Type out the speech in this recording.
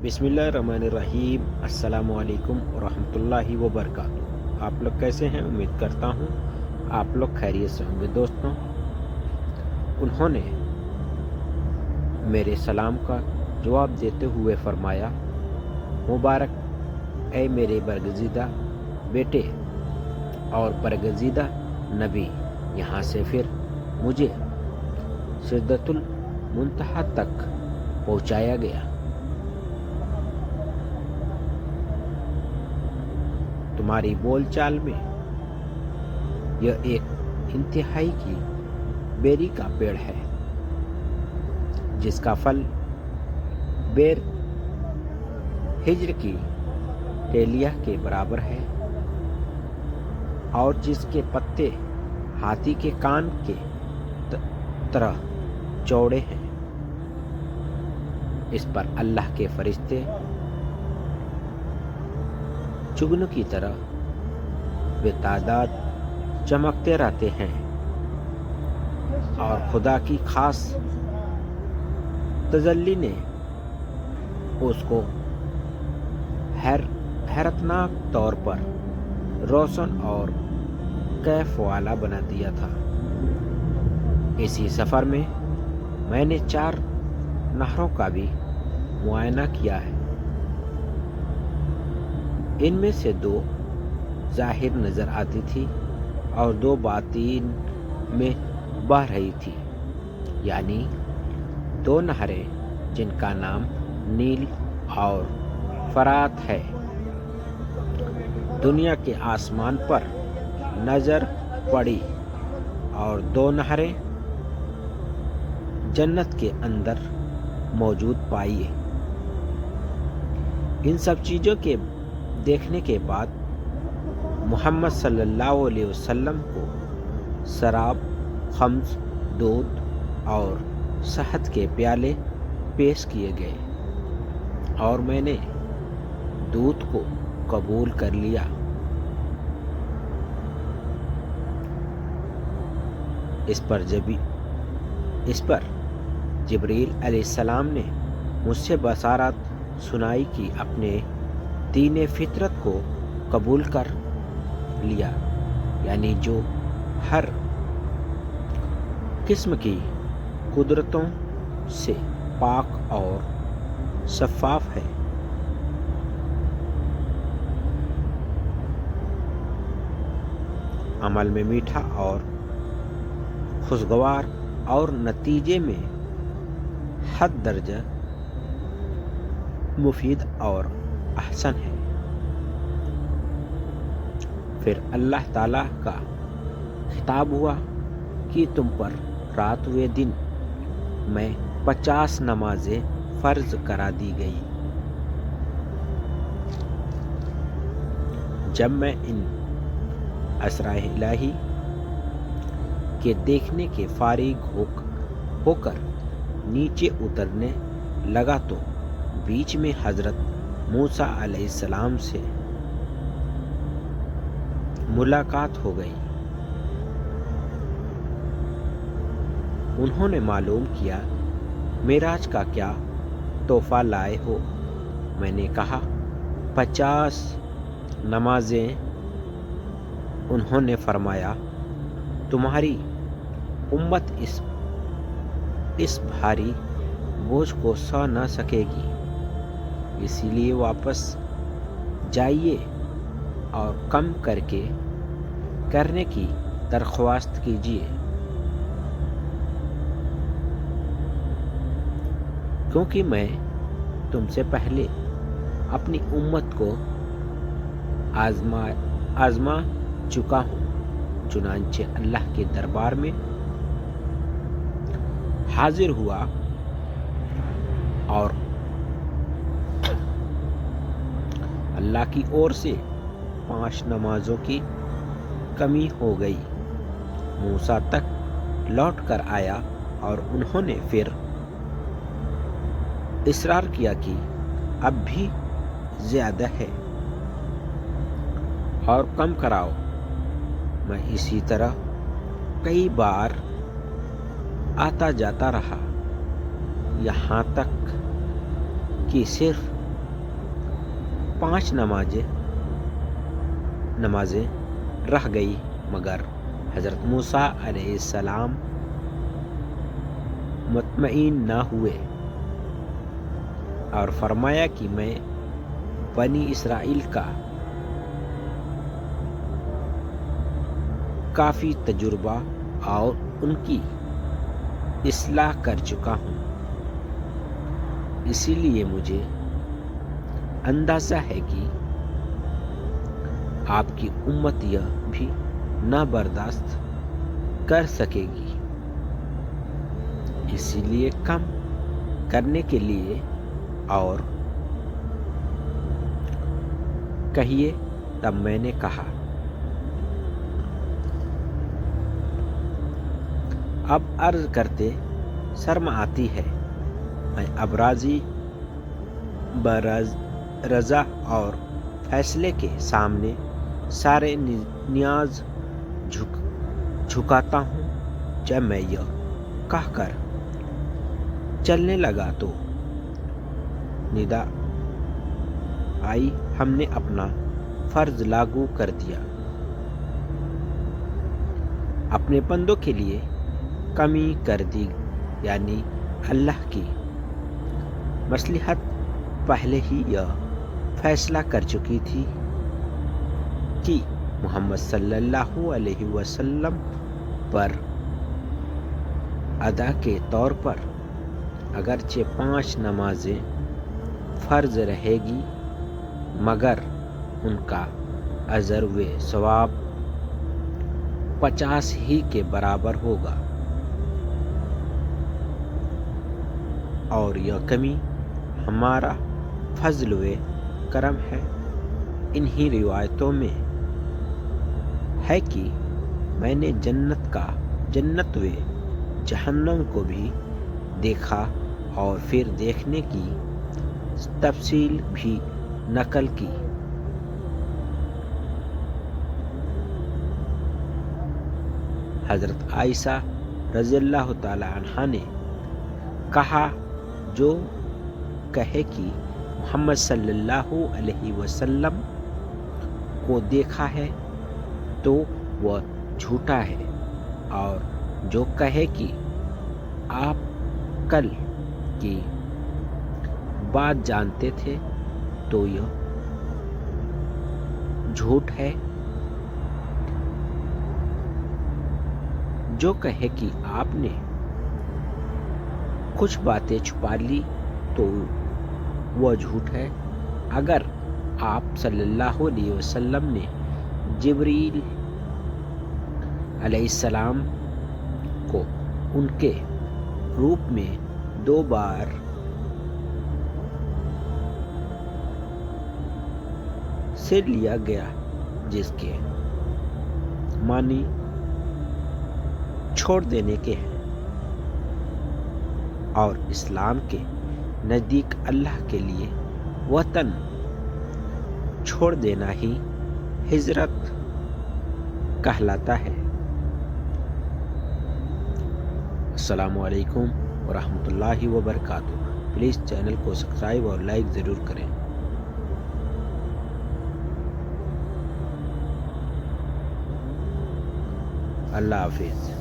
बिस्मिल्लाहिर्रहमानिर्रहीम। अस्सलामुअलैकुम वरहमतुल्लाहि वबरकातुहू। आप लोग कैसे हैं? उम्मीद करता हूँ आप लोग खैरियत से होंगे। दोस्तों, उन्होंने मेरे सलाम का जवाब देते हुए फरमाया, मुबारक ऐ मेरे बरगज़ीदा बेटे और बरगज़ीदा नबी। यहाँ से फिर मुझे सिदरतुल मुंतहा तक पहुँचाया गया। तुम्हारी बोलचाल में यह एक इंतहाई की बेरी का पेड़ है, जिसका फल बेर हिज्र की टेलिया के बराबर है और जिसके पत्ते हाथी के कान के तरह चौड़े हैं। इस पर अल्लाह के फरिश्ते चुगनू की तरह बेतादाद चमकते रहते हैं और खुदा की खास तजल्ली ने उसको हैरतनाक तौर पर रोशन और कैफ वाला बना दिया था। इसी सफ़र में मैंने 4 नहरों का भी मुआयना किया है। इनमें से 2 ज़ाहिर नज़र आती थी और 2 बातिन में बह रही थी, यानी 2 नहरें जिनका नाम नील और फरात है। दुनिया के आसमान पर नज़र पड़ी और 2 नहरें जन्नत के अंदर मौजूद पाई। इन सब चीज़ों के देखने के बाद मोहम्मद सल्लल्लाहु अलैहि वसल्लम को शराब, खम्स, दूध और शहद के प्याले पेश किए गए और मैंने दूध को कबूल कर लिया। इस पर जिब्रील अलैहिस्सलाम ने मुझसे बसारत सुनाई कि अपने दीन फितरत को कबूल कर लिया, यानी जो हर किस्म की कुदरतों से पाक और शफाफ है। अमल में मीठा और खुशगवार और नतीजे में हद दर्जा मुफीद और अहसन है। फिर अल्लाह ताला का खिताब हुआ कि तुम पर रात व दिन में 50 नमाजें फ़र्ज करा दी गई। जब मैं इन असराए इलाही के देखने के फारिग होकर नीचे उतरने लगा तो बीच में हज़रत मूसा अलैहिस्सलाम से मुलाकात हो गई। उन्होंने मालूम किया मेराज का क्या तोहफा लाए हो। मैंने कहा 50 नमाजें। उन्होंने फरमाया तुम्हारी उम्मत इस भारी बोझ को सह न सकेगी, इसीलिए वापस जाइए और कम करने की दरख्वास्त कीजिए, क्योंकि मैं तुमसे पहले अपनी उम्मत को आजमा चुका हूँ। चुनांचे अल्लाह के दरबार में हाजिर हुआ और अल्लाह की ओर से 5 नमाजों की कमी हो गई। मूसा तक लौट कर आया और उन्होंने फिर इसरार किया कि अब भी ज़्यादा है और कम कराओ। मैं इसी तरह कई बार आता जाता रहा, यहाँ तक कि सिर्फ 5 نمازیں رہ گئی، مگر حضرت موسیٰ علیہ السلام مطمئن نہ ہوئے اور فرمایا کہ میں بنی اسرائیل کا کافی تجربہ اور ان کی اصلاح کر چکا ہوں، اسی لیے مجھے اندازہ ہے کہ آپ کی امت یہ بھی نہ برداشت کر سکے گی، اسی لیے کم کرنے کے لیے اور کہیے۔ تب میں نے کہا، اب عرض کرتے شرم آتی ہے، میں اب راضی برضا اور فیصلے کے سامنے سارے نیاز جھکاتا ہوں۔ جب میں یہ کہہ کر چلنے لگا تو ندا آئی، ہم نے اپنا فرض لاگو کر دیا، اپنے بندوں کے لیے کمی کر دی، یعنی اللہ کی مصلحت پہلے ہی یہ فیصلہ کر چکی تھی کہ محمد صلی اللہ علیہ وسلم پر ادا کے طور پر اگرچہ 5 نمازیں فرض رہے گی، مگر ان کا اجر و ثواب 50 ہی کے برابر ہوگا، اور یہ کمی ہمارا فضل و کرم ہے۔ انہی روایتوں میں ہے کہ میں نے جنت و جہنم کو بھی دیکھا اور پھر دیکھنے کی تفصیل بھی نقل کی۔ حضرت عائشہ رضی اللہ تعالی عنہا نے کہا، جو کہے کہ محمد صلی اللہ علیہ وسلم کو دیکھا ہے تو وہ جھوٹا ہے، اور جو کہے کہ آپ کل کی بات جانتے تھے تو یہ جھوٹ ہے، جو کہے کہ آپ نے کچھ باتیں چھپا لی تو وہ جھوٹ ہے۔ اگر آپ صلی اللہ علیہ وسلم نے جبریل علیہ السلام کو ان کے روپ میں 2 بار سے لیا گیا، جس کے معنی چھوڑ دینے کے ہیں، اور اسلام کے نزدیک اللہ کے لیے وطن چھوڑ دینا ہی ہجرت کہلاتا ہے۔ السلام علیکم ورحمۃ اللہ وبرکاتہ۔ پلیز چینل کو سبسکرائب اور لائک ضرور کریں۔ اللہ حافظ۔